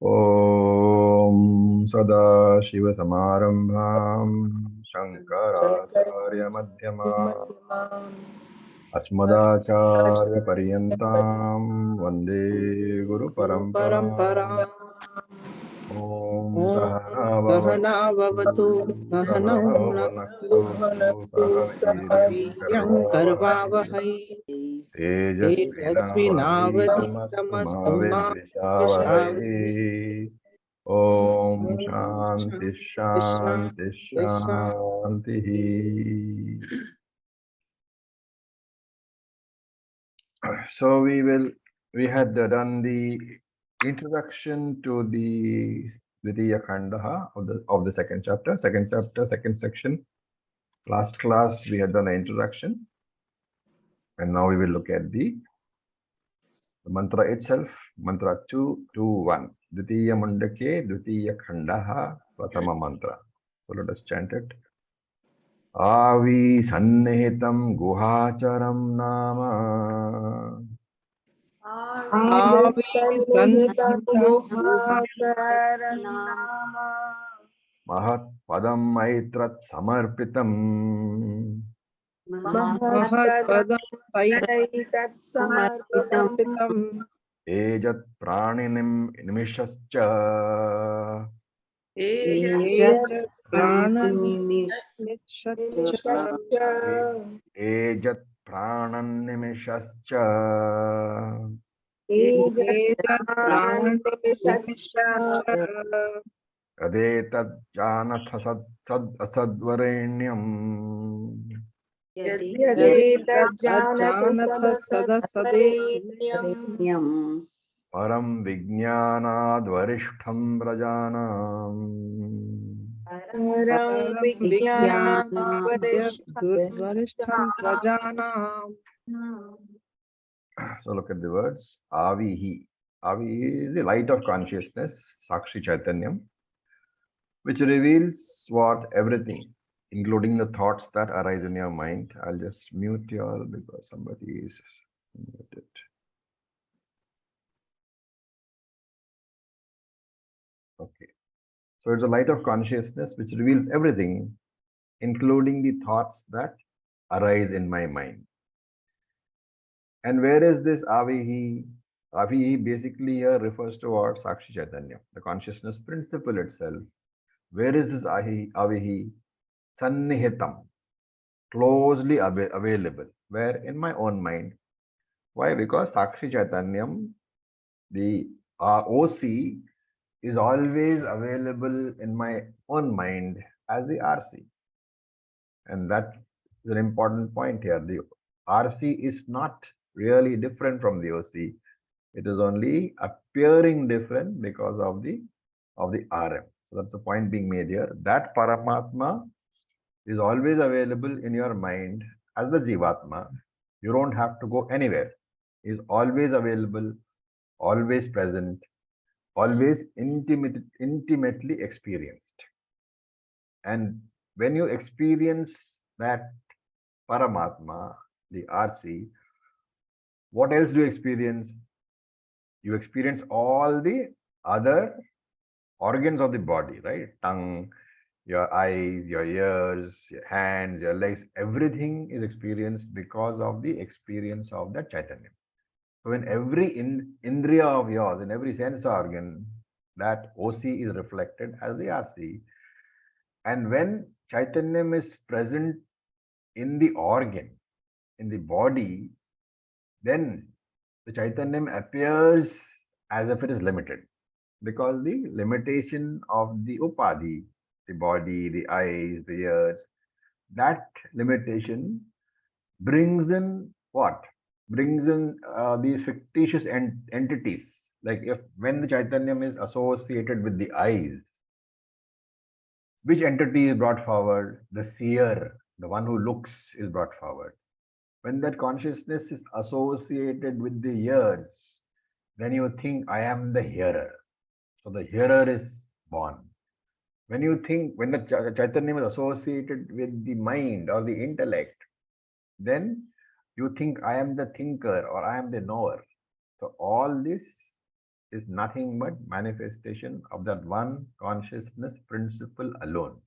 Om Sadashivasamarambham Shankaracharya Madhyamam Asmadacharya Paryantam Vande Guru Paramparam. Om Sahana Sahanavavatu Bhavatu Sahanau Sahana Bhunaktu Bhunaktu Saha Veeryam Veeryam Karvavahai Karvavahai Tejasvinavadhitamastu Ma Tejasvinavadhitamastu ma Vishavahai. Vidvishavahai. Om Om Shanti Shanti Shanti Shanti Shanti. So we had done the introduction to the Dvitiya Khandaha of the second chapter, second section. Last class we had done an introduction, and now we will look at the mantra itself. Mantra 221. Dvitiya Mundake Dvitiya Khandaha Pratama mantra. So let us chant it. Avi Sannihitam Guhacharam Nama Avisannihita Mahat Padam Maitrat Samarpitam Mahatpadam Taitat Samarpitam Ejat Praninim Nimishascha Ejat Prananimishaccha Ejat Pranan Nimishascha Ejat Prananimishaccha Adetat Janath Sad Asadvarenyam Yadetat Janatha Sadasadenyam Param Vijnanad Varishtham Rajanam. Param Vijnanadvarishtham Prajanam. So look at the words. Avihi. Avihi is the light of consciousness, Sakshi Chaitanyam, which reveals what? Everything, including the thoughts that arise in your mind. I'll just mute you all because somebody is muted. Okay. So it's a light of consciousness which reveals everything, including the thoughts that arise in my mind. And where is this Avihi? Avihi basically here refers to what? Sakshi Chaitanya, the consciousness principle itself. Where is this Avihi? Sannihitam, closely available. Where? In my own mind. Why? Because Sakshi Chaitanyam, the OC, is always available in my own mind as the RC. And that is an important point here. The RC is not really different from the OC. It is only appearing different because of the RM. So that's the point being made here. That Paramatma is always available in your mind as the Jivatma. You don't have to go anywhere. He is always available, always present, always intimately experienced. And when you experience that Paramatma, the RC, what else do you experience? You experience all the other organs of the body, right? Tongue, your eyes, your ears, your hands, your legs, everything is experienced because of the experience of that Chaitanya. So in every indriya of yours, in every sense organ, that OC is reflected as the RC. And when Chaitanyam is present in the organ, in the body, then the Chaitanyam appears as if it is limited. Because the limitation of the Upadhi, the body, the eyes, the ears, that limitation brings in what? Brings in these fictitious entities. Like if when the Chaitanyam is associated with the eyes, which entity is brought forward? The seer, the one who looks, is brought forward. When that consciousness is associated with the ears, then you think, I am the hearer. So the hearer is born. When you think, when the Chaitanya is associated with the mind or the intellect, then you think, I am the thinker or I am the knower. So all this is nothing but manifestation of that one consciousness principle alone.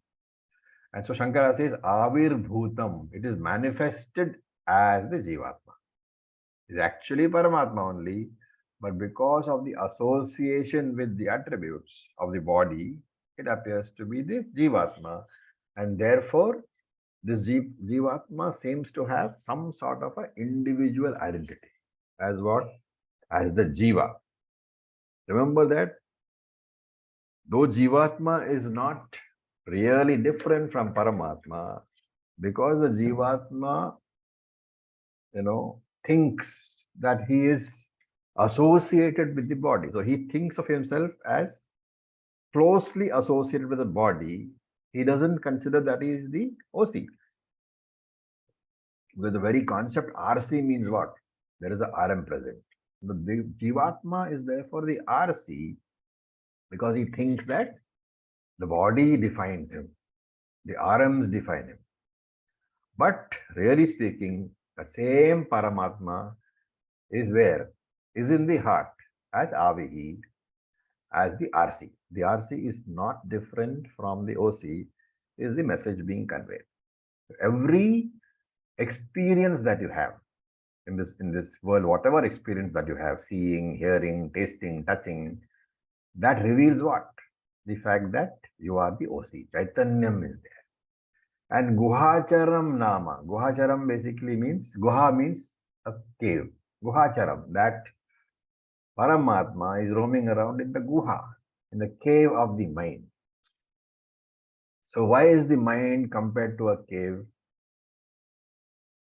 And so Shankara says, Avir Bhutam, it is manifested as the Jivatma. It is actually Paramatma only, but because of the association with the attributes of the body, it appears to be the Jivatma. And therefore, this Jivatma seems to have some sort of an individual identity. As what? As the Jiva. Remember that though Jivatma is not really different from Paramatma, because the Jivatma, thinks that he is associated with the body. So he thinks of himself as closely associated with the body. He doesn't consider that he is the OC. Because the very concept RC means what? There is a RM present. The Jivatma is therefore the RC because he thinks that the body defines him, the RMs define him. But really speaking, the same Paramatma is where? Is in the heart as Avihi, as the RC. The RC is not different from the OC, is the message being conveyed. Every experience that you have in this world, whatever experience that you have, seeing, hearing, tasting, touching, that reveals what? The fact that you are the OC. Chaitanyam is there. And Guhacharam Nama. Guhacharam basically means, Guha means a cave. Guhacharam, that Paramatma is roaming around in the Guha, in the cave of the mind. So why is the mind compared to a cave?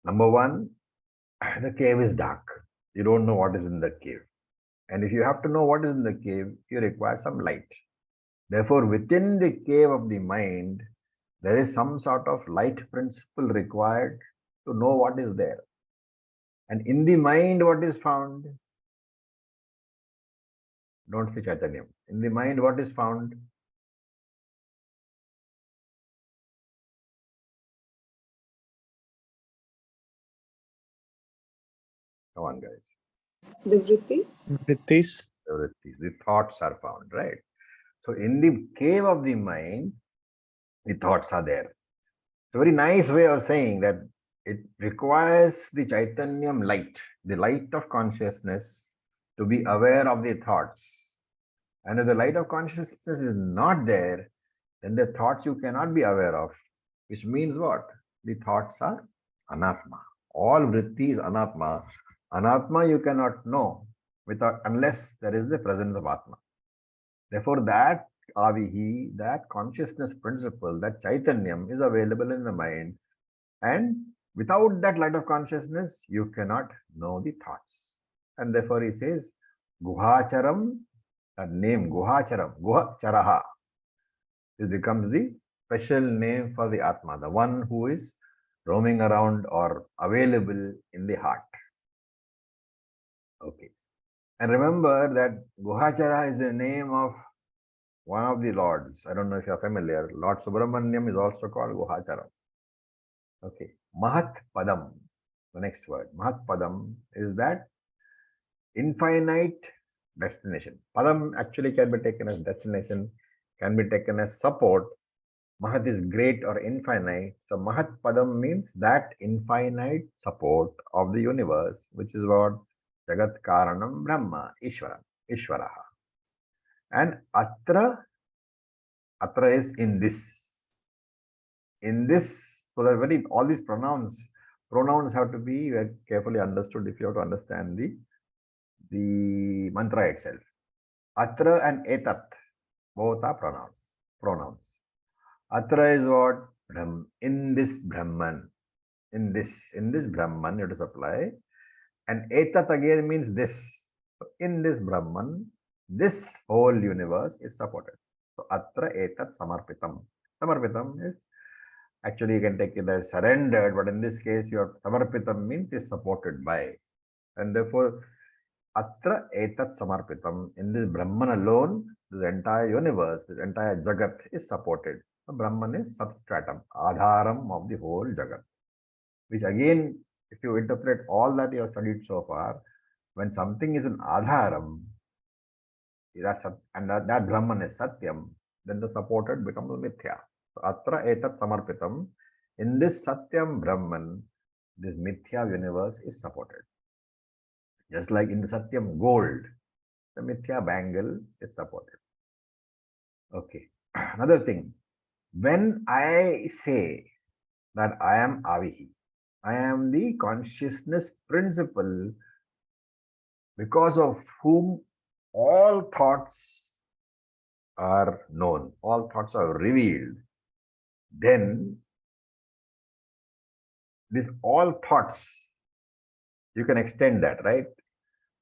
Number one, the cave is dark. You don't know what is in the cave. And if you have to know what is in the cave, you require some light. Therefore, within the cave of the mind, there is some sort of light principle required to know what is there. And in the mind, what is found? Don't say Chaitanya. In the mind, what is found? Come on, guys. The vrittis. Vrittis. The thoughts are found, right? So in the cave of the mind, the thoughts are there. It's a very nice way of saying that it requires the Chaitanyam light, the light of consciousness, to be aware of the thoughts. And if the light of consciousness is not there, then the thoughts you cannot be aware of, which means what? The thoughts are anatma. All vritti is anatma. Anatma you cannot know without unless there is the presence of Atma. Therefore, that avihi, that consciousness principle, that chaitanyam is available in the mind. And without that light of consciousness, you cannot know the thoughts. And therefore, he says, Guhacharam, that name Guhacharam, Guhacharaha, it becomes the special name for the Atma, the one who is roaming around or available in the heart. Okay. And remember that Guhachara is the name of one of the lords. I don't know if you're familiar. Lord Subramanyam is also called Guhachara. Okay. Mahat Padam, the next word. Mahat Padam is that infinite destination. Padam actually can be taken as destination, can be taken as support. Mahat is great or infinite. So Mahat Padam means that infinite support of the universe, which is what Jagat Karanam Brahma, Ishvaraha. And Atra is in this. In this, so that very all these pronouns have to be very carefully understood if you have to understand the mantra itself. Atra and etat, both are pronouns. Atra is what? In this Brahman. In this Brahman, you have to supply. And etat again means this. So in this Brahman, this whole universe is supported. So atra etat samarpitam. Samarpitam is actually you can take it as surrendered, but in this case, your samarpitam means is supported by. And therefore, atra etat samarpitam. In this Brahman alone, the entire universe, the entire Jagat is supported. So Brahman is substratum, adharam of the whole Jagat. Which again, if you interpret all that you have studied so far, when something is an adharam, that Brahman is Satyam, then the supported becomes Mithya. So, Atra Etat Samarpitam, in this Satyam Brahman, this Mithya universe is supported. Just like in the Satyam gold, the Mithya bangle is supported. Okay. Another thing, when I say that I am Avihi, I am the consciousness principle because of whom all thoughts are known, all thoughts are revealed, then this all thoughts, you can extend that, right?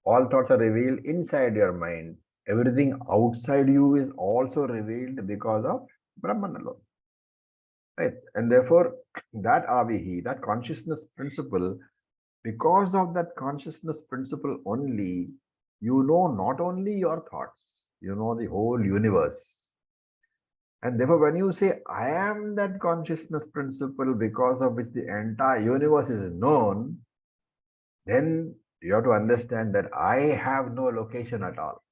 All thoughts are revealed inside your mind. Everything outside you is also revealed because of Brahman alone. Right? And therefore, that avihi, that consciousness principle, because of that consciousness principle only, you know not only your thoughts, you know the whole universe. And therefore, when you say, I am that consciousness principle because of which the entire universe is known, then you have to understand that I have no location at all.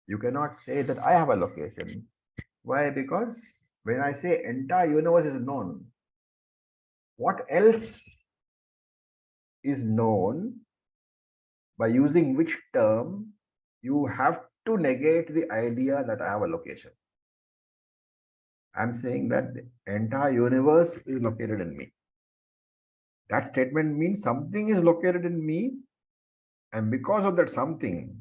You cannot say that I have a location. Why? Because when I say entire universe is known, what else is known, by using which term, you have to negate the idea that I have a location. I'm saying that the entire universe is located in me. That statement means something is located in me, and because of that something,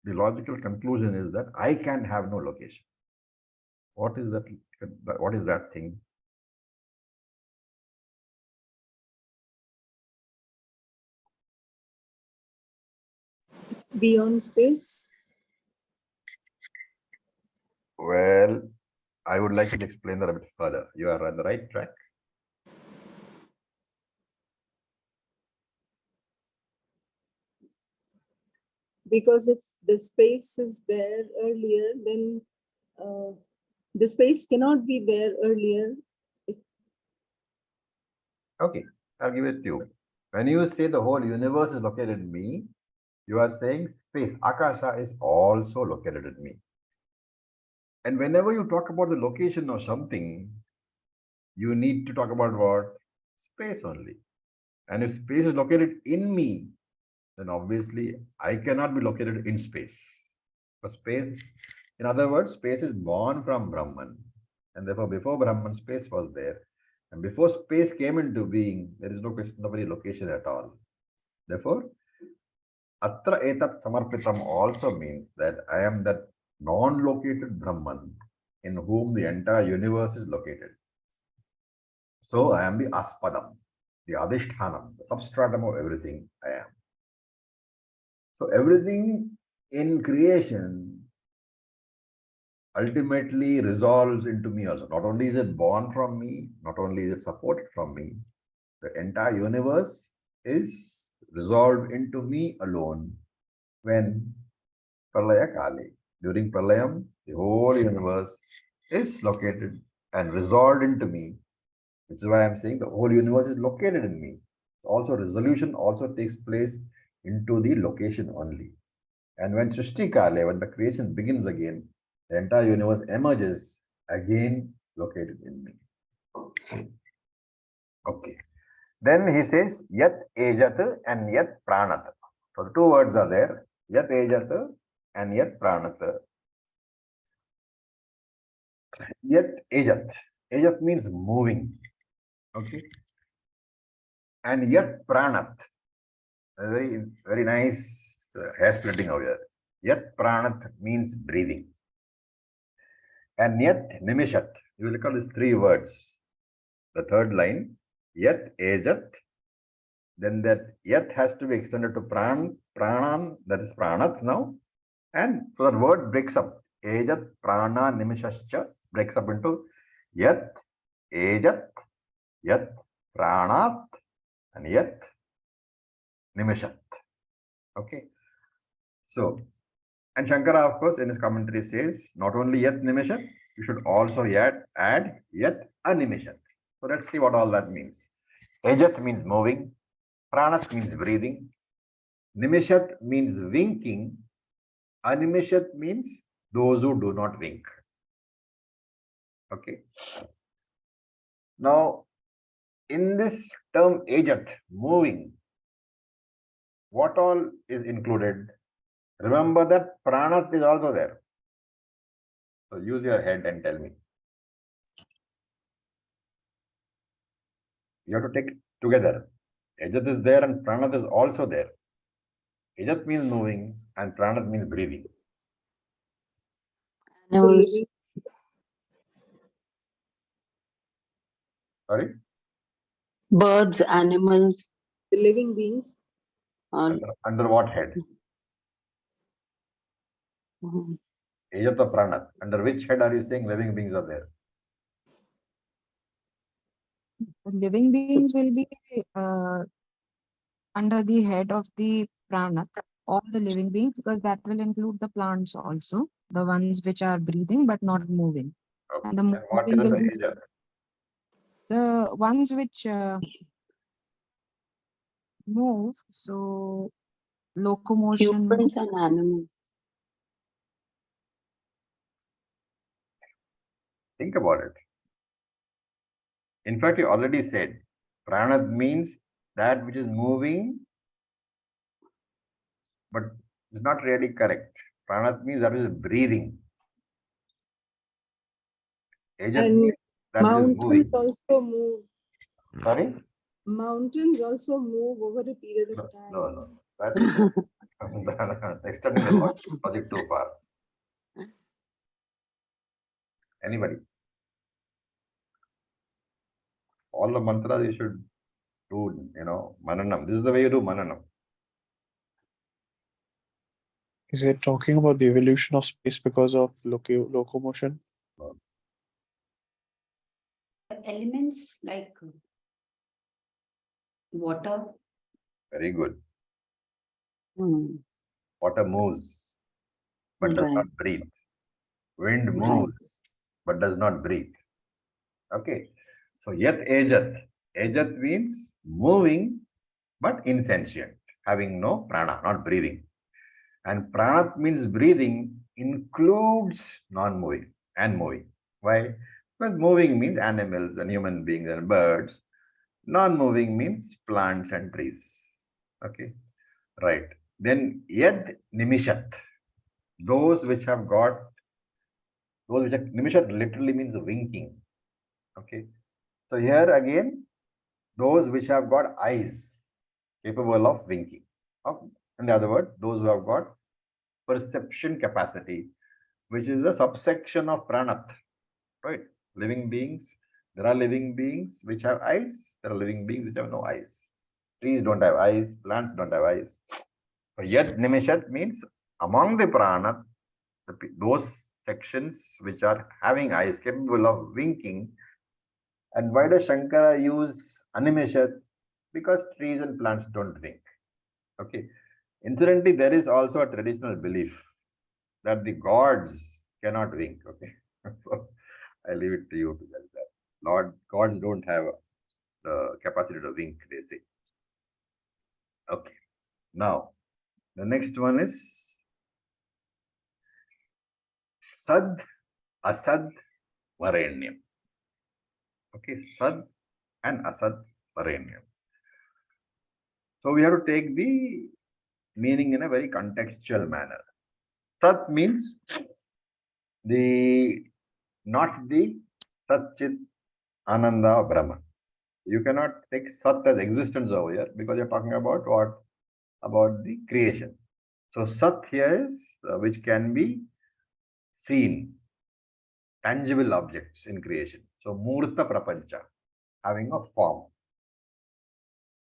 the logical conclusion is that I can have no location. What is that? What is that thing? It's beyond space. Well, I would like to explain that a bit further. You are on the right track. Because if the space is there earlier, then the space cannot be there earlier. Okay, I'll give it to you. When you say the whole universe is located in me, you are saying space, Akasha, is also located in me. And whenever you talk about the location of something, you need to talk about what? Space only. And if space is located in me, then obviously I cannot be located in space. For space, in other words, space is born from Brahman. And therefore, before Brahman, space was there. And before space came into being, there is no question of any location at all. Therefore, Atra etat samarpitam also means that I am that non-located Brahman in whom the entire universe is located. So I am the aspadam, the adhishthanam, the substratum of everything I am. So everything in creation ultimately resolves into me also. Not only is it born from me, not only is it supported from me, the entire universe is resolved into me alone when Pralaya Kali. During Pralayam, the whole universe is located and resolved into me, which is why I'm saying the whole universe is located in me. Also, resolution also takes place into the location only. And when Srishti Kale, when the creation begins again, the entire universe emerges again located in me. Okay. Then he says Yat Ejat and Yat Pranat. So the two words are there, Yat Ejat and Yat Pranat. Yat Ejat. Ejat means moving. Okay. And Yat Pranat. A very, very nice hair splitting over here. Yat Pranat means breathing. And Yat Nimishat. You will look at these three words. The third line, Yat Ejat. Then that Yat has to be extended to Pranan, that is Pranat now. And so that word breaks up. Ejat, Prana, Nimishascha breaks up into Yat, Ejat, Yat, Pranat, and Yat, Nimishat. Okay. So, and Shankara, of course, in his commentary says, not only Yat Nimishat, you should also add Yat Animishat. So let's see what all that means. Ejat means moving, Pranat means breathing, Nimishat means winking, Animishat means those who do not wink. Okay. Now, in this term Ajat, moving, what all is included? Remember that Pranat is also there. So use your head and tell me. You have to take it together. Ajat is there and Pranat is also there. Ajat means moving and Pranat means breathing. The Animals, living, Sorry? birds, animals, the living beings. or Under what head? Mhm. Ajat or Pranat? Under which head are you saying living beings are there? Living beings will be under the head of the pranat, all the living beings, because that will include the plants also, the ones which are breathing but not moving. Okay. And the And what moving is will the be Ajat? the ones which move. So locomotion, humans and animals. Think about it. In fact, you already said Pranat means that which is moving, but it's not really correct. Pranat means that which is breathing. Ajat And means that which is mountains moving. also move. Sorry? Mountains also move over a period of No, time. no. That is extending the logic too far. Anybody? All the mantras you should do, mananam. This is the way you do mananam. Is it talking about the evolution of space because of locomotion? Elements like water. Very good. Hmm. Water moves, but does Right. not breathe. Wind Right. moves, but does not breathe. Okay. So yat ajat. Ajat means moving, but insentient, having no prana, not breathing. And pranat means breathing includes non-moving and moving. Why? Because moving means animals and human beings and birds. Non-moving means plants and trees. Okay. Right. Then yad nimishat. Those which have got, those which are, nimishat literally means winking. Okay. So here again, those which have got eyes capable of winking. Okay. In other words, those who have got perception capacity, which is a subsection of pranat, right? Living beings. There are living beings which have eyes. There are living beings which have no eyes. Trees don't have eyes. Plants don't have eyes. So yad nimishat means among the pranat, those sections which are having eyes capable of winking. And why does Shankara use animishat? Because trees and plants don't wink. Okay. Incidentally, there is also a traditional belief that the gods cannot wink. Okay. So I leave it to you to judge that. Gods don't have the capacity to wink, they say. Okay. Now, the next one is Sad, Asad, Varenyam. Okay, Sad and Asad, Varenyam. So we have to take the meaning in a very contextual manner. Sat means the not the Satchit Ananda Brahman. You cannot take Sat as existence over here because you're talking about what? About the creation. So Sat here is which can be seen, tangible objects in creation. So Murta Prapancha, having a form.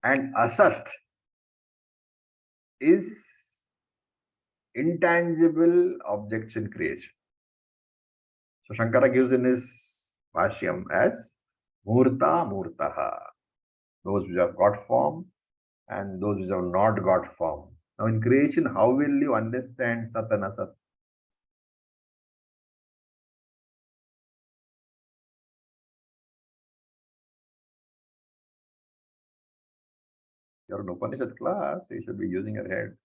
And Asat is intangible objects in creation. So Shankara gives in his Bhashyam as Murta Murtaha, those which have got form and those which have not got form. Now in creation, how will you understand Sat and Asat? You're an Upanishad class, you should be using your head.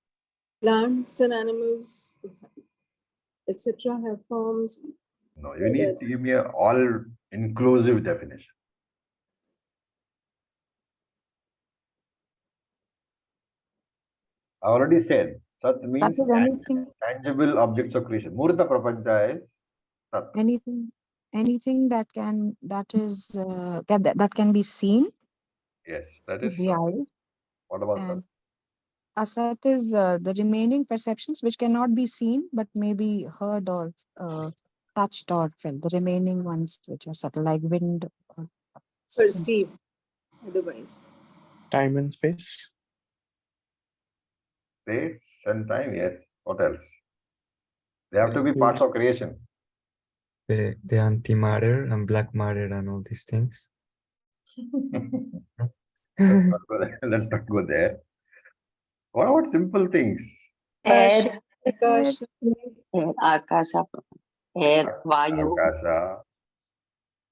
Plants and animals, etc., have forms. No, you need to give me an all-inclusive definition. I already said, Sat That means is anything, tangible objects of creation. Murta Prapancha is Sat. anything that that can be seen Yes, that with is the Sat. eyes, What about Sat? and asat is the remaining perceptions which cannot be seen but may be heard or touched or felt. The remaining ones which are subtle, like wind or Perceive otherwise. Time and space. Space and time, yes. What else? They have to be parts of creation. The antimatter and black matter and all these things. Let's not go there. What about simple things? Air, Akash, air, akasha, air, vayu, Akasha.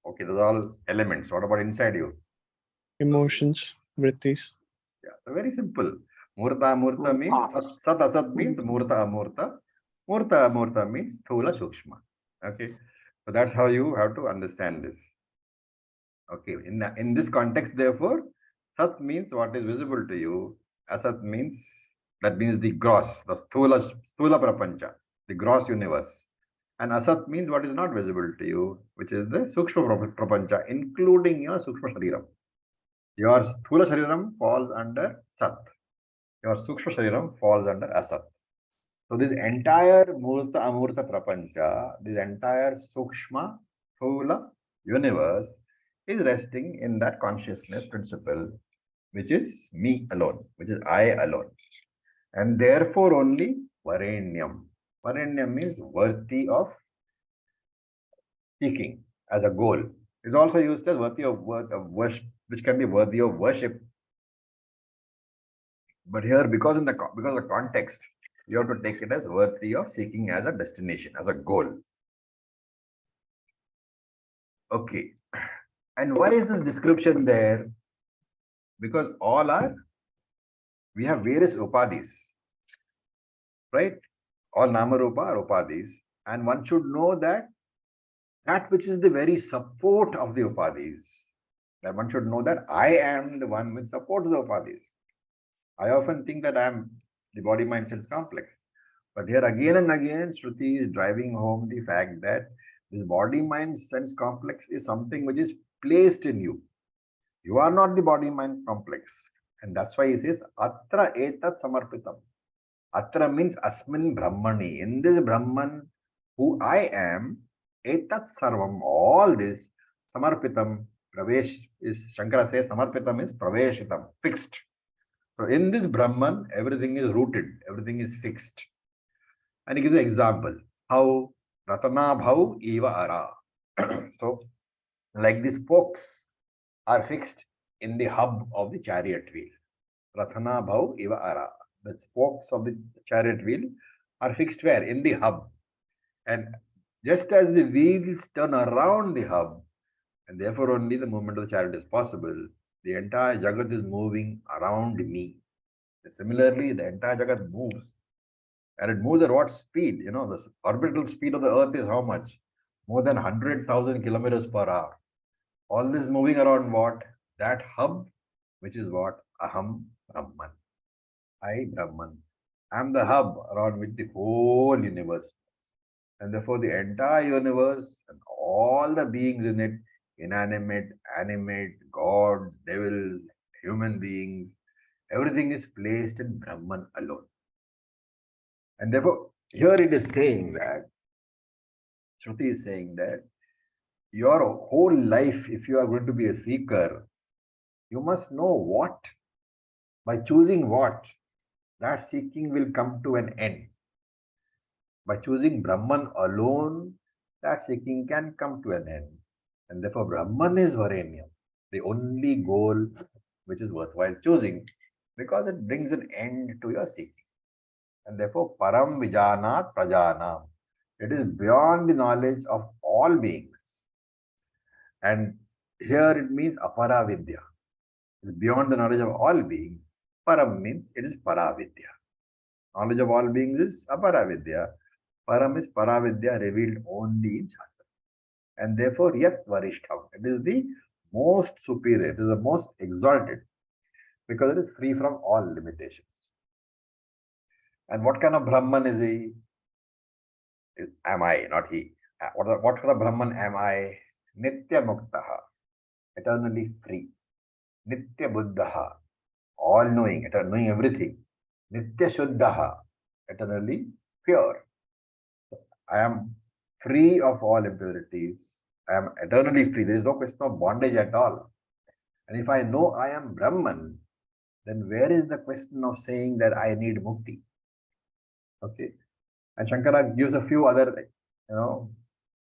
Okay, those are all elements. What about inside you? Emotions, vrittis. Yeah, so very simple. Murta Amurta means Sat Asat means Murta Amurta. Murta Amurta means Thula Sukshma. Okay, so that's how you have to understand this. Okay, in this context, therefore, Sat means what is visible to you. Asat means that means the gross, the Sthula Prapancha, the gross universe. And Asat means what is not visible to you, which is the Sukshma Prapancha, including your Sukshma Shariram. Your Sthula Shariram falls under Sat. Your Sukshma Shariram falls under Asat. So this entire Murta Amurta Prapancha, this entire Sukshma Sthula universe is resting in that consciousness principle, which is me alone, which is I alone. And therefore only Varenyam. Varenyam means worthy of seeking as a goal. Is also used as worthy of worship, which can be worthy of worship. But here, because of the context, you have to take it as worthy of seeking as a destination, as a goal. Okay. And why is this description there? Because we have various upadhis, right? All Namarupa are upadhis. And one should know that which is the very support of the upadhis, that one should know that I am the one which supports the upadhis. I often think that I am the body mind sense complex. But here again and again, Shruti is driving home the fact that this body mind sense complex is something which is placed in you. You are not the body mind complex. And that's why he says, Atra etat samarpitam. Atra means Asmin Brahmani. In this Brahman, who I am, etat sarvam, all this, samarpitam, pravesh is, Shankara says, samarpitam is praveshitam, fixed. So in this Brahman, everything is rooted, everything is fixed. And he gives an example, how Ratana Bhav Eva Ara. So, like the spokes are fixed in the hub of the chariot wheel. Ratana Bhav Eva Ara. The spokes of the chariot wheel are fixed where? In the hub. And just as the wheels turn around the hub, and therefore only the movement of the chariot is possible, the entire Jagat is moving around me. And similarly, the entire Jagat moves. And it moves at what speed? You know, the orbital speed of the Earth is how much? More than 100,000 kilometers per hour. All this is moving around what? That hub, which is what? Aham Brahman. I Brahman. I am the hub around which the whole universe. And therefore, the entire universe and all the beings in it, inanimate, animate, gods, devils, human beings, everything is placed in Brahman alone. And therefore, here it is saying that, Shruti is saying that your whole life, if you are going to be a seeker, you must know what. By choosing what, that seeking will come to an end. By choosing Brahman alone, that seeking can come to an end. And therefore, Brahman is Varenyam, the only goal which is worthwhile choosing, because it brings an end to your seeking. And therefore, Param Vijanat Prajanam. It is beyond the knowledge of all beings. And here it means Aparavidya. It is beyond the knowledge of all beings. Param means it is Paravidya. Knowledge of all beings is aparavidya. Param is paravidya revealed only in Shastra. And therefore, yat varishtham. It is the most superior, it is the most exalted because it is free from all limitations. And what kind of Brahman is he? Am I, not he. What kind of Brahman am I? Nitya Muktaha, eternally free. Nitya Buddhaha, all knowing, knowing everything. Nitya Shuddhaha, eternally pure. I am free of all impurities. I am eternally free. There is no question of bondage at all. And if I know I am Brahman, then where is the question of saying that I need mukti? Okay. And Shankara gives a few other,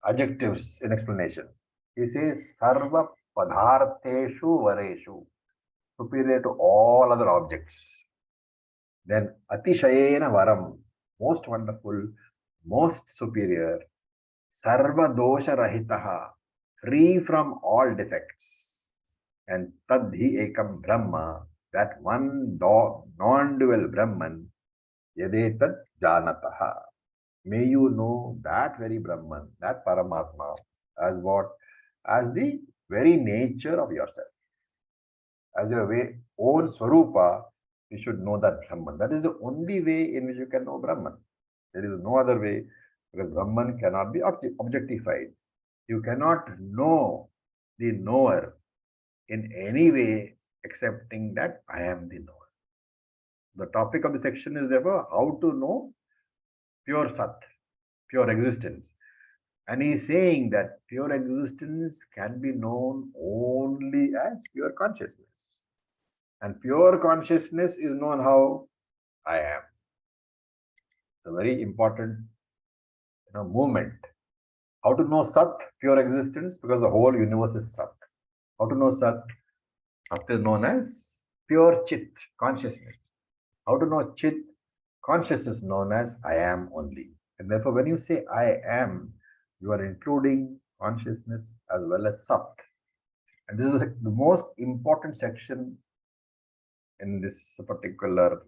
adjectives in explanation. He says, Sarva Padhartheshu Vareshu, superior to all other objects. Then Atishayena Varam, most wonderful, most superior, Sarva Dosha Rahitaha, free from all defects. And Tadhi Ekam Brahma, that one non-dual Brahman, Yadetat Janataha. May you know that very Brahman, that Paramatma, as what? As the very nature of yourself. As your own Swarupa, you should know that Brahman. That is the only way in which you can know Brahman. There is no other way, because Brahman cannot be objectified. You cannot know the knower in any way excepting that I am the knower. The topic of the section is therefore how to know pure Sat, pure existence. And he is saying that pure existence can be known only as pure consciousness. And pure consciousness is known how? I am. It's a very important movement. How to know Sat, pure existence, because the whole universe is Sat. How to know Sat? Sat is known as pure Chit, consciousness. How to know Chit? Consciousness known as I am only. And therefore, when you say I am, you are including consciousness as well as Sat. And this is the most important section in this particular,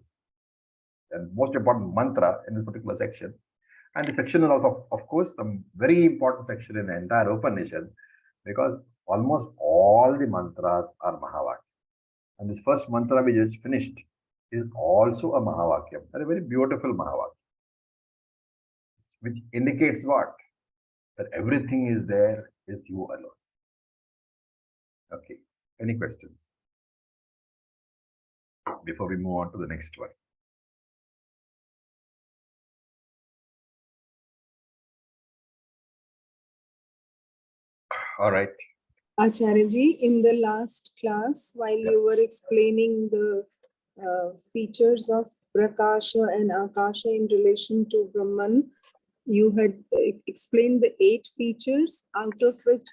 and most important mantra in this particular section. And the section is also, of course, a very important section in the entire Upanishad, because almost all the mantras are Mahavakya. And this first mantra we just finished is also a Mahavakya, a very beautiful Mahavakya, which indicates what? That everything is there with you alone. Okay. Any questions before we move on to the next one? All right. Acharya-ji, in the last class, while you were explaining the features of Prakasha and Akasha in relation to Brahman, you had explained the 8 features, out of which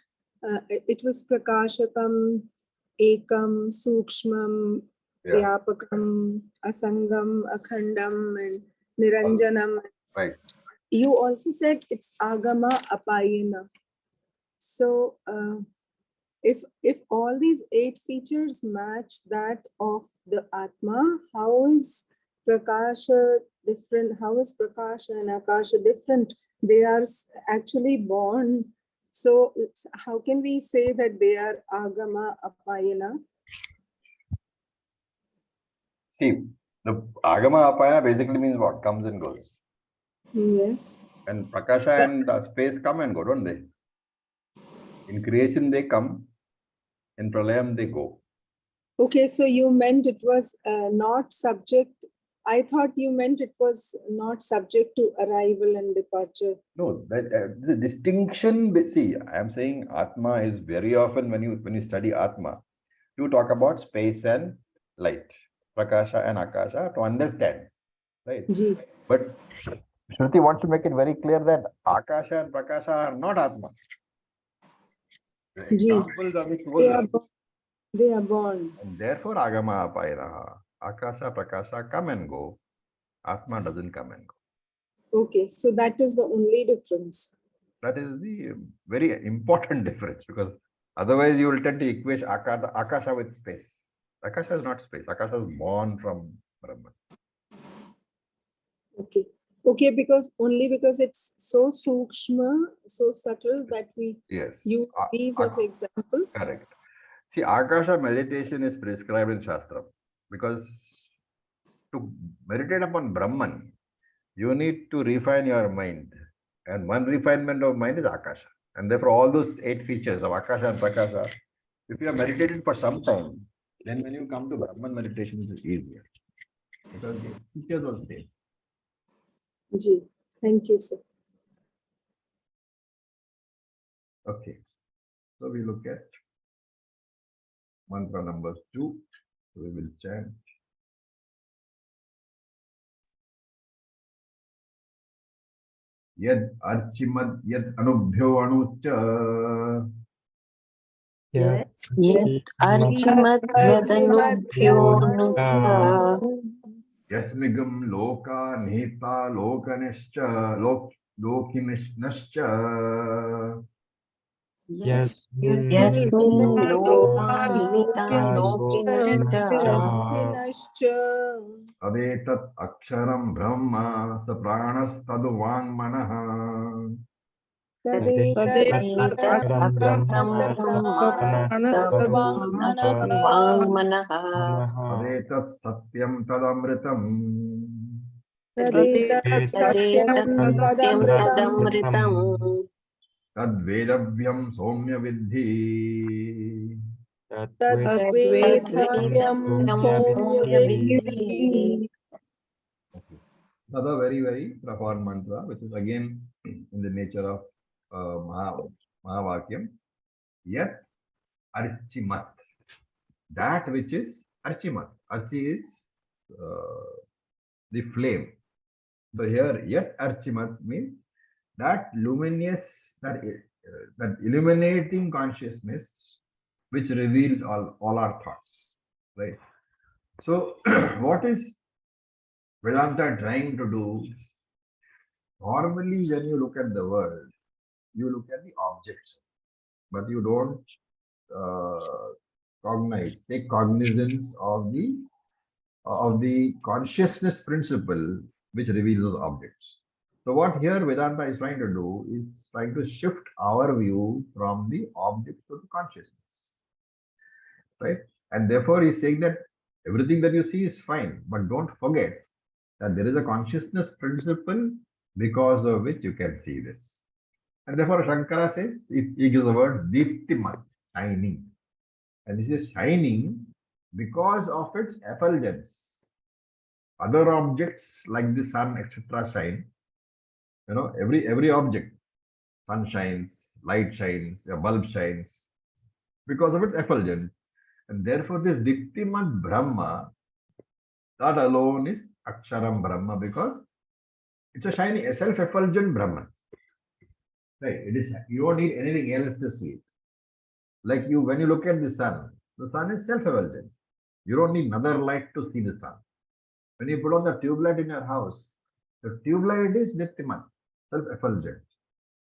it was Prakashakam, Ekam, Sukshmam, Vyapakam, Asangam, Akhandam, and Niranjanam. Right. You also said it's Agama Apayana. So, if all these 8 features match that of the Atma, how is Prakasha different? How is Prakasha and Akasha different? They are actually born. So how can we say that they are Agama Apayana? See, the Agama Apaya basically means what? Comes and goes. Yes. And Prakasha and space come and go, don't they? In creation they come, in Pralayam they go. Okay, so you meant it was not subject. I thought you meant it was not subject to arrival and departure. No, the distinction. See, I am saying Atma is very often when you study Atma, you talk about space and light, Prakasha and Akasha to understand, right? Ji. But Shruti wants to make it very clear that Akasha and Prakasha are not Atma. The examples are the closest. They are born. And therefore, Agama Apayana, Akasha, Prakasha come and go. Atma doesn't come and go. Okay, so that is the only difference. That is the very important difference, because otherwise you will tend to equate Akasha with space. Akasha is not space. Akasha is born from Brahman. Okay. Okay, because only because it's so sukshma, so subtle that we Yes. use these as examples. Correct. See, Akasha meditation is prescribed in Shastra because to meditate upon Brahman, you need to refine your mind. And one refinement of mind is Akasha. And therefore, all those 8 features of Akasha and Prakasha, if you have meditated for some time, then when you come to Brahman meditation, it is easier. Because the features are the same. Ji. Thank you, sir. Okay. So we look at mantra number 2. So we will chant. Yad archimad yad anubhyo anucha. Yat Yet archimat yadanubhyo Yasmigam loka nihita lokanischa lokinishcha. Yasmin Yasmin Loka lokanita lokinashcha Adetat aksharam brahma sa pranastadu vangmanaha. Tadetat akaram brahma tadvangmanaha Adetat satyam tadamritam. Tadetat Tadetat satyam satyam padamritam tadamritam Tadvedavyam somya vidhi. tadvedavyam somya vidhi. Another very, very profound mantra, which is again in the nature of Mahavakyam. Yet Archimat. That which is Archimat. Archi is the flame. So here, yet Archimat means that luminous, that illuminating consciousness which reveals all our thoughts. Right. So what is Vedanta trying to do? Normally, when you look at the world, you look at the objects, but you don't take cognizance of the consciousness principle which reveals those objects. So what here Vedanta is trying to do is trying to shift our view from the object to the consciousness, right? And therefore he's saying that everything that you see is fine, but don't forget that there is a consciousness principle because of which you can see this. And therefore Shankara says, he gives the word Deeptiman, shining. And this is shining because of its effulgence. Other objects like the sun, etc. shine. You know, every object, sun shines, light shines, a bulb shines because of its effulgence. And therefore this Diptimat Brahma, that alone is Aksharam Brahma because it's a shining, a self-effulgent Brahman. Right? It is, you don't need anything else to see it. Like when you look at the sun is self-effulgent. You don't need another light to see the sun. When you put on the tube light in your house, the tube light is Nittiman, self-effulgent.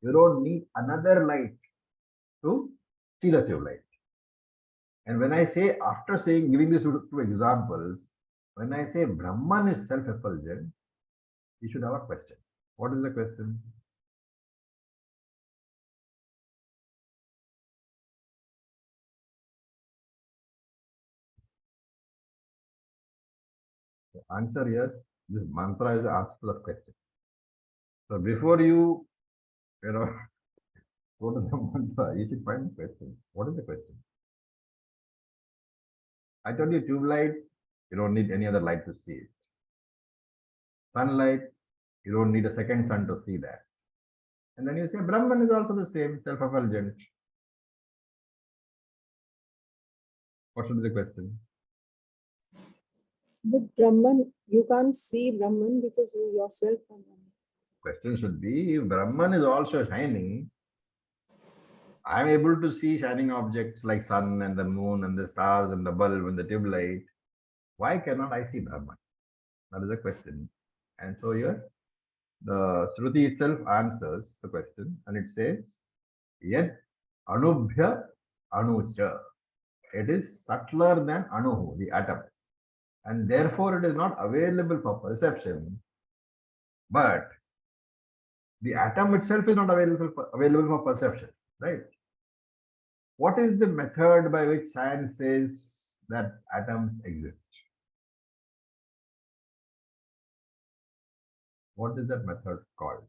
You don't need another light to see the tube light. And when I say, after giving these two examples, when I say Brahman is self-effulgent, you should have a question. What is the question? The answer here, this mantra is the answer to the question. So before you go to the mantra, you should find the question. What is the question? I told you tube light, you don't need any other light to see it. Sunlight, you don't need a second sun to see that. And then you say Brahman is also the same, self-effulgent. What should be the question? But Brahman, you can't see Brahman because you yourself are Brahman. Question should be, if Brahman is also shining, I am able to see shining objects like sun and the moon and the stars and the bulb and the tube light. Why cannot I see Brahman? That is the question. And so here, the Shruti itself answers the question and it says, Yet Anubhya Anucha. It is subtler than Anuhu, the atom. And therefore it is not available for perception But the atom itself is not available for perception, right? What is the method by which science says that atoms exist? What is that method called?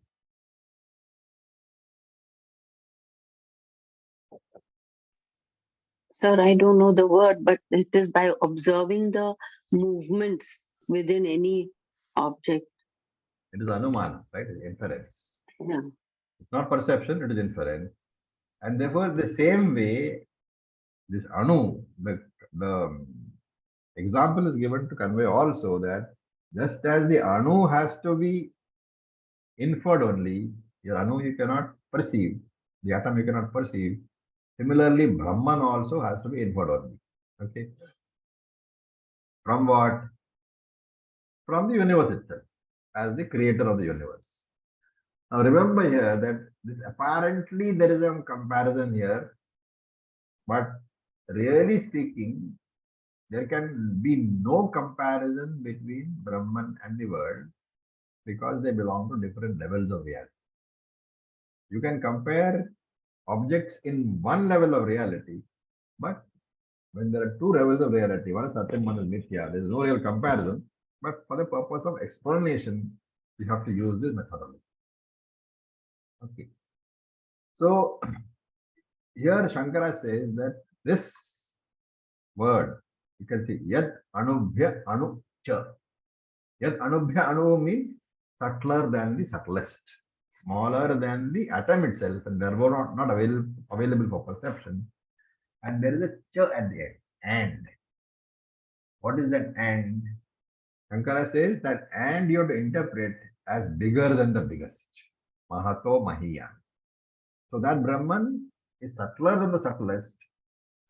Sir, I don't know the word, but it is by observing the movements within any object. It is anuman, right? It's inference. Yeah. It's not perception, it is inference. And therefore, the same way, this anu, the example is given to convey also that just as the anu has to be inferred only, your anu you cannot perceive, the atom you cannot perceive. Similarly, Brahman also has to be inferred only. Okay. From what? From the universe itself, as the creator of the universe. Now remember here that this apparently there is a comparison here, but really speaking, there can be no comparison between Brahman and the world because they belong to different levels of reality. You can compare objects in one level of reality, but when there are two levels of reality, one is Satyam, one is Mithya, there is no real comparison, but for the purpose of explanation, we have to use this methodology. Okay. So here Shankara says that this word, you can see Yad Anubhya Anu Cha. Yad Anubhya Anu means subtler than the subtlest, smaller than the atom itself, and therefore not available for perception. And there is a Cha at the end. And what is that and? Shankara says that and you have to interpret as bigger than the biggest. Mahato Mahiyan. So that Brahman is subtler than the subtlest,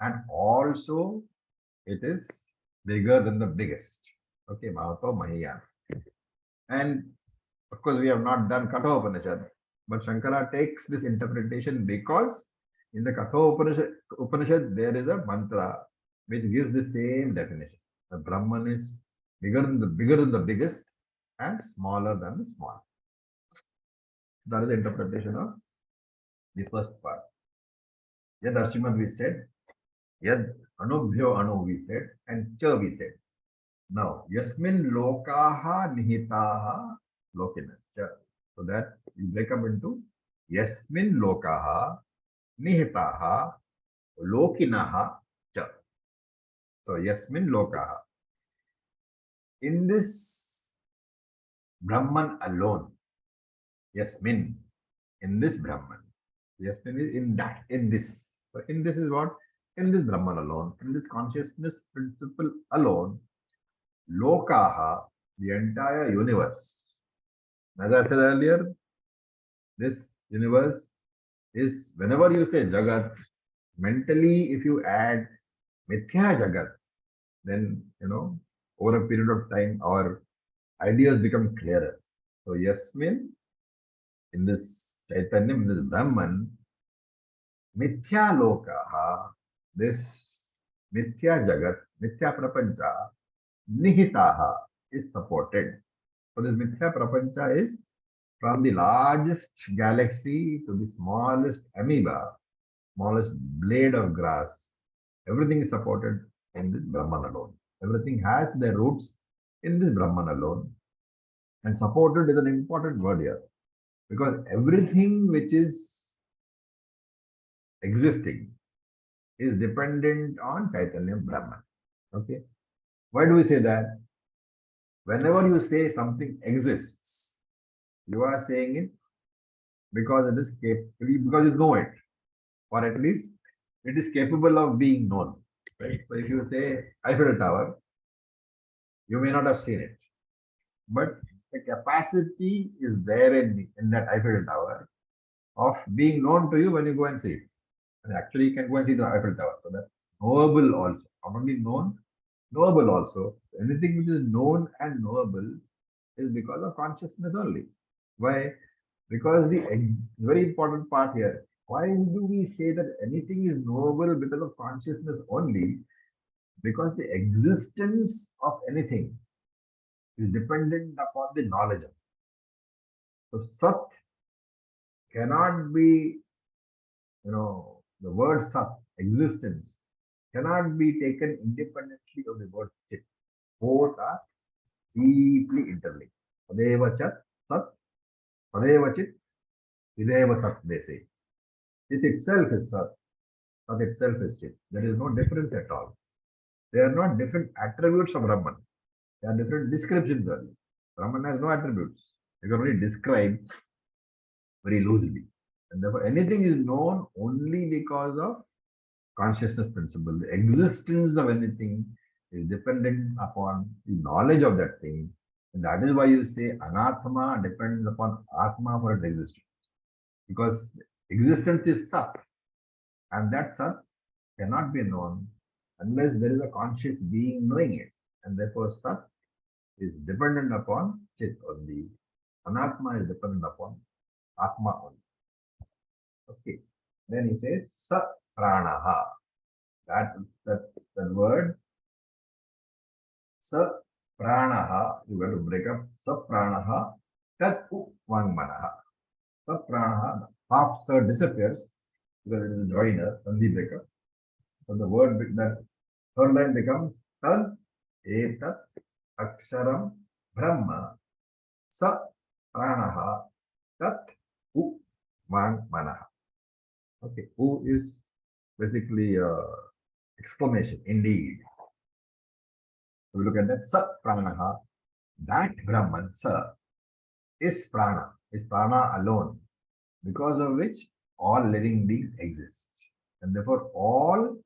and also it is bigger than the biggest. Okay, Mahato Mahiyan. And of course, we have not done Katha Upanishad, but Shankara takes this interpretation because in the Katha Upanishad there is a mantra which gives the same definition. The Brahman is bigger than the biggest and smaller than the small. That is the interpretation of the first part. Yad Archiman we said, Yad Anubhyo Anu we said, and Cha we said. Now, Yasmin Lokaha Nihitaha Lokinascha. So that you break up into Yasmin Lokaha Nihitaha Lokinaha Cha. So, Yasmin Lokaha. In this Brahman alone, Yasmin, in this Brahman, Yasmin is in that, in this. So, in this is what? In this Brahman alone, in this consciousness principle alone, Lokaha, the entire universe. As I said earlier, this universe is, whenever you say Jagat, mentally, if you add Mithya Jagat, then, over a period of time, our ideas become clearer. So, Yasmin, in this Chaitanya, in this Brahman, Mithya Lokaha, this Mithya Jagat, Mithya Prapancha, Nihitaha is supported. So this Mithya Prapancha is from the largest galaxy to the smallest amoeba, smallest blade of grass. Everything is supported in this Brahman alone. Everything has their roots in this Brahman alone. And supported is an important word here. Because everything which is existing is dependent on Chaitanya Brahman. Okay. Why do we say that? Whenever you say something exists, you are saying it because it is capable, because you know it, or at least it is capable of being known. Right? So if you say Eiffel Tower, you may not have seen it, but the capacity is there in that Eiffel Tower of being known to you when you go and see it. And actually, you can go and see the Eiffel Tower. So that's knowable also. Not only known, knowable also. Anything which is known and knowable is because of consciousness only. Why? Because the very important part here, why do we say that anything is knowable because of consciousness only? Because the existence of anything is dependent upon the knowledge of it. So Sat cannot be, the word Sat, existence, cannot be taken independently of the word Chit. Both are deeply interlinked. Tadeva Chat, Sat, Tadeva Chit, Videva Sat, they say. Chit itself is Sat, Sat itself is Chit. There is no difference at all. They are not different attributes of Brahman. They are different descriptions only. Brahman has no attributes. You can only describe very loosely. And therefore, anything is known only because of consciousness principle. The existence of anything is dependent upon the knowledge of that thing. And that is why you say Anatma depends upon Atma for its existence. Because existence is Sat. And that Sat cannot be known unless there is a conscious being knowing it. And therefore, Sat is dependent upon Chit only. Anatma is dependent upon Atma only. Okay. Then he says Sa Pranaha. That word Sa Pranaha, you got to break up Sa Pranaha Tat Vangmanaha. Sa Pranaha, half Sa disappears because it is a joiner, Sandhi breakup. So the word that third line becomes Tad Etat Aksharam Brahma Sa Pranaha Tat Vangmanaha. Okay, U is basically exclamation, indeed. So we look at that, Sa Pranaha, that Brahman, Sa, is Prana alone, because of which all living beings exist. And therefore, all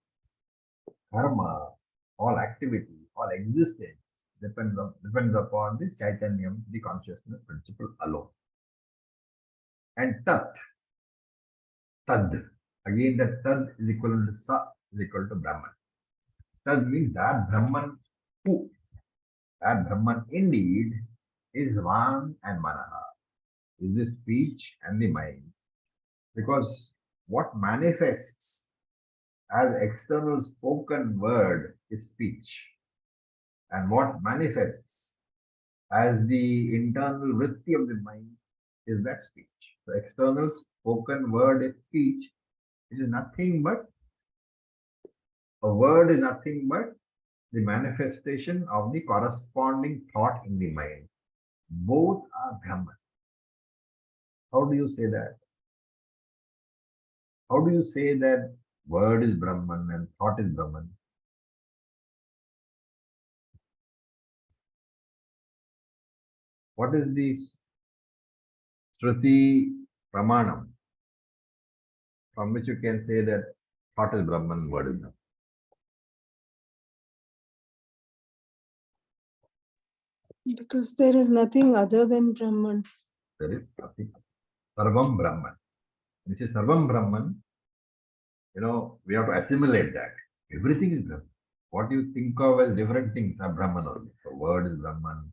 karma, all activity, all existence depends upon this Chaitanyam, the consciousness principle alone. And Tat, Tad. Again, that Tad is equal to Sa is equal to Brahman. Tad means that Brahman who, that Brahman indeed is Vang and Manaha, is the speech and the mind. Because what manifests as external spoken word is speech. And what manifests as the internal vritti of the mind is that speech. The external spoken word is speech. It is nothing but, a word is nothing but the manifestation of the corresponding thought in the mind. Both are Brahman. How do you say that? How do you say that word is Brahman and thought is Brahman? What is the Shruti Pramanam from which you can say that thought is Brahman, word is Brahman? Because there is nothing other than Brahman. There is nothing. Sarvam Brahman. This is Sarvam Brahman. We have to assimilate that. Everything is Brahman. What you think of as different things are Brahman only. So word is Brahman,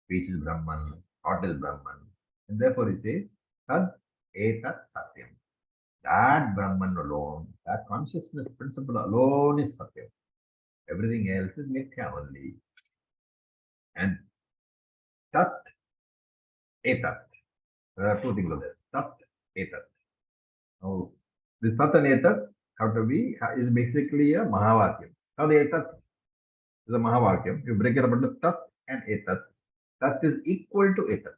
speech is Brahman, thought is Brahman. And therefore it says, Tad Etat Satyam. That Brahman alone, that consciousness principle alone is Satyam. Everything else is Mithya only. And Tat Etat. There are two things of there. Tat Etat. Now, this Tat and Etat have to be, is basically a Mahavakyam. Tad Etat is a Mahavakyam. You break it up into Tat and Etat. Tat is equal to Etat,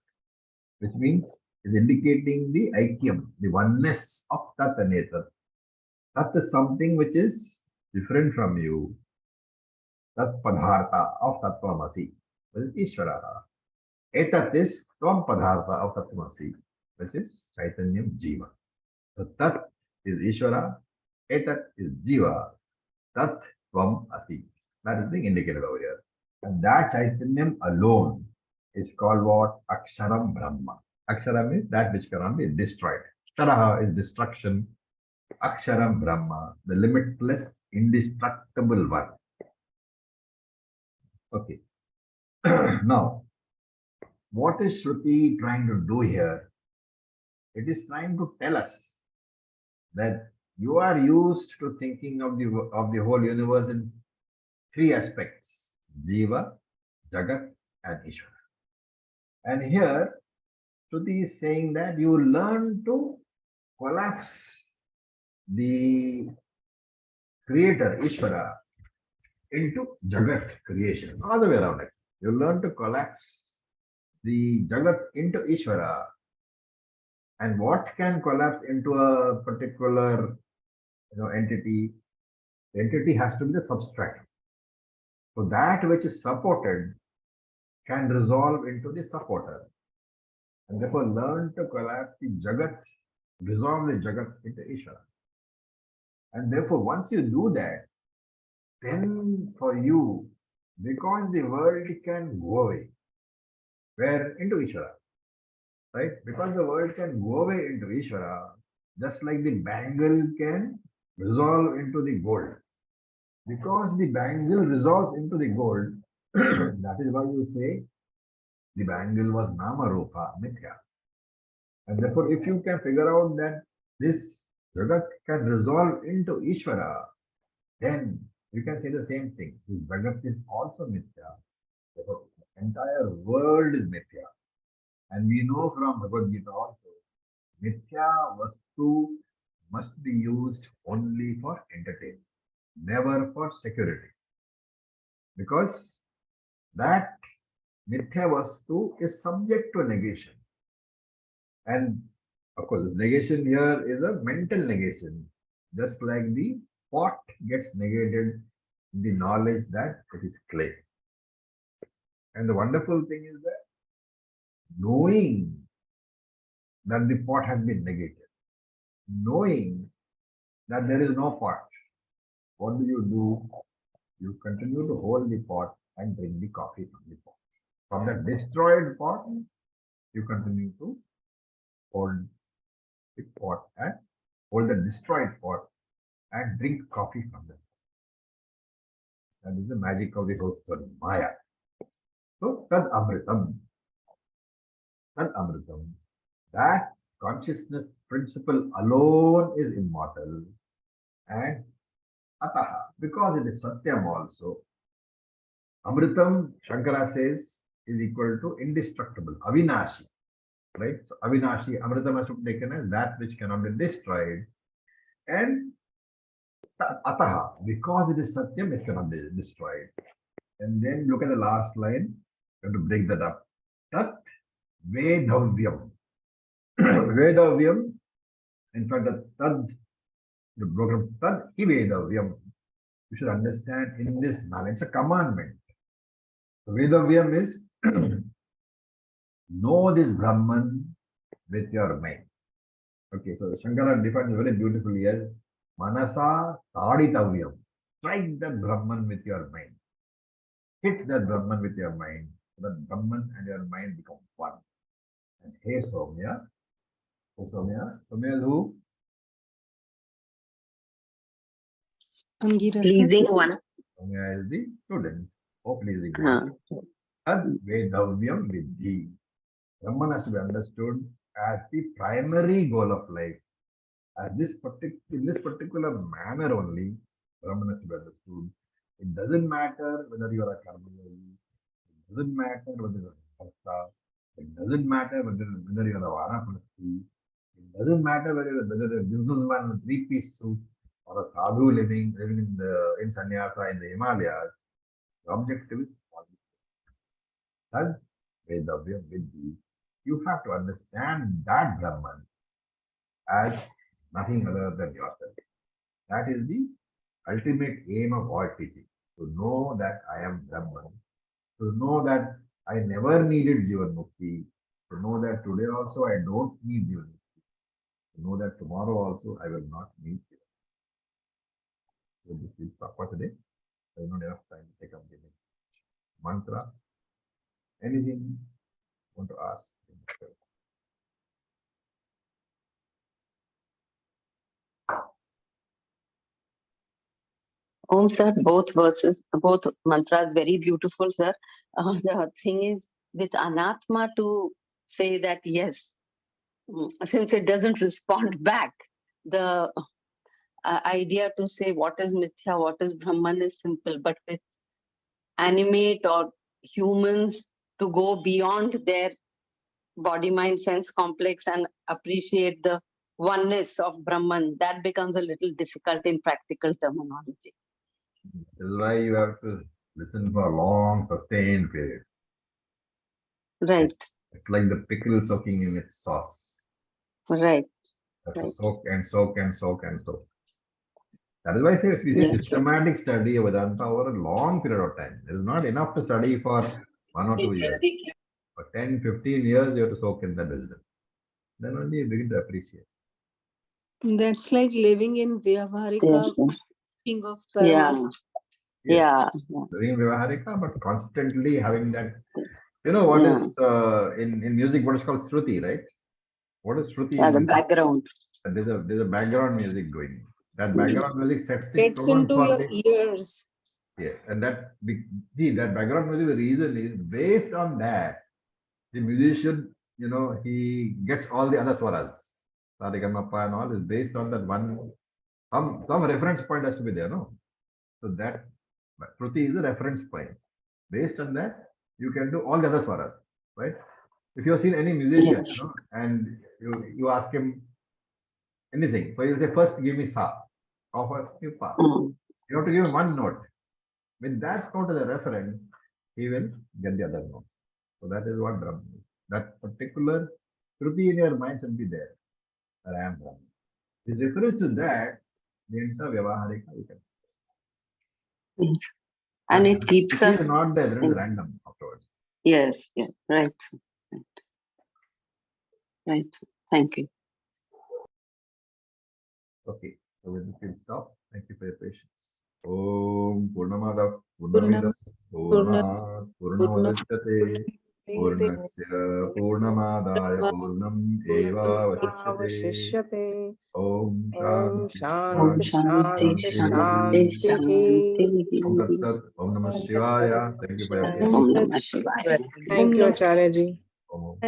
which means is indicating the Aikyam, the oneness of Tat and Etat. Tat is something which is different from you. Tat Padhartha of Tattvamasi, which is Ishvara. Etat is Tvam Padhartha of Tattvamasi, which is Chaitanyam Jiva. So Tat is Ishvara, Etat is Jiva, Tat Tvam Asi. That is being indicated over here. And that Chaitanyam alone is called what? Aksharam Brahma. Aksharam is that which cannot be destroyed. Sharaha is destruction. Aksharam Brahma, the limitless, indestructible one. Okay. Now, what is Shruti trying to do here? It is trying to tell us that you are used to thinking of the whole universe in three aspects: Jiva, Jagat, and Ishvara. And here Shruti is saying that you learn to collapse the creator, Ishvara, into Jagat creation, all the way around it. You learn to collapse the Jagat into Ishvara. And what can collapse into a particular entity? The entity has to be the substract. So that which is supported can resolve into the supporter. And therefore learn to collapse the Jagat, resolve the Jagat into Ishvara. And therefore, once you do that, then for you, because the world can go away, where into Ishvara, right? Because the world can go away into Ishvara, just like the bangle can resolve into the gold. Because the bangle resolves into the gold, that is why you say the bangle was Nama Rupa Mithya. And therefore, if you can figure out that this Jagat can resolve into Ishvara, then you can say the same thing. This Jagat is also Mithya. Therefore, the entire world is Mithya. And we know from Bhagavad Gita also, Mithya Vastu must be used only for entertainment, never for security. Because that Mithya Vastu is subject to negation. And of course, this negation here is a mental negation, just like the pot gets negated in the knowledge that it is clay. And the wonderful thing is that knowing that the pot has been negated, knowing that there is no pot, what do? You continue to hold the pot and drink the coffee from the pot. From that destroyed pot, you continue to hold the pot and hold the destroyed pot and drink coffee from them. That is the magic of the whole story, Maya. So, Tad Amritam. Tad Amritam. That consciousness principle alone is immortal. And Ataha, because it is Satyam also. Amritam, Shankara says, is equal to indestructible, Avinashi. Right? So, Avinashi, Amritam has to be taken as that which cannot be destroyed. And Ataha, because it is Satyam, it cannot be destroyed. And then look at the last line, you have to break that up. Tat Vedavyam. Vedavyam, in fact, the Tad, the program Tad Hi Vedavyam. You should understand in this manner, it's a commandment. So Vedavyam is know this Brahman with your mind. Okay, so Shankara defines very beautifully as Manasa Taditavyam. Strike that Brahman with your mind. Hit that Brahman with your mind. So that Brahman and your mind become one. And hey Somya. Somya is who? Angirasa. Pleasing one. Somya is the student. Oh, pleasing Huh. one. Tad Vedavyam Vidhi. Brahman has to be understood as the primary goal of life. As in this particular manner only, Brahman has to be understood. It doesn't matter whether you are a karma yogi. It doesn't matter whether you are a hasta. It doesn't matter whether you are a vanaprasthi. It doesn't matter whether you're a businessman with three-piece suit or a sadhu living in sannyasa in the Himalayas. The objective is Tad Vedavyam Vidhi. You have to understand that Brahman as nothing other than yourself. That is the ultimate aim of all teaching. To know that I am Brahman. To know that I never needed Jivan Mukti. To know that today also I don't need Jivan Mukti. To know that tomorrow also I will not need Jivan Mukti. So this is for today. There is not enough time to take up the next mantra. Anything you want to ask? Om sir, both verses, both mantras, very beautiful, sir. The thing is with anatma to say that yes, since it doesn't respond back, the idea to say what is mithya, what is Brahman is simple, but with animate or humans to go beyond their body, mind, sense complex and appreciate the oneness of Brahman, that becomes a little difficult in practical terminology. This is why you have to listen for a long, sustained period. Right, It's like the pickle soaking in its sauce. right, You have to right. soak and soak and soak and soak. That is why I say if we say Yes. systematic study of Vedanta over a long period of time, it is not enough to study for 1 or 2 years. For 10, 15 years, you have to soak in that wisdom. Then only you begin to appreciate. That's like living in Vyavaharika, Yes. king of Yeah. Paramatma. Yeah. Doing Vyavaharika, but constantly having that. You know what is in music, what is called Shruti, right? What is Shruti? Yeah, in the music? background. There's a background music going. That background music sets the Gets tone into for your the. ears. Yes, and that background music, the reason is based on that, the musician, he gets all the other swaras. Sarigamappa and all is based on that one, some reference point has to be there, no? So that Shruti is a reference point. Based on that, you can do all the other swaras, right? If you have seen any musician, Yes. and you ask him anything, so he'll say, first give me sa, or first give pa. Mm. You have to give him one note. With that note as a reference, he will get the other note. So that is what Brahman is. That particular Shruti in your mind should be there. That I am Brahman. With reference to that, the entire Vyavaharika you can. Yes. And it keeps It is us. not there, it is random afterwards. Yes, yes, right. Right. Right. Thank you. Okay, so with this we'll stop. Thank you for your patience. Om Purnamada Purnamidam Purnat Purnamudachyate Purnasya Purnamadaya Purnam Eva Vasishyate. Avashishyate. Om Om Shanti Shanti Shanti, Shanti Shanti, Shanti. Om Tat Shanti. Sat. Om Namah Shivaya. Thank you for your Om patience. Om Tat Namah Shivaya. Thank you, Acharya ji. Om.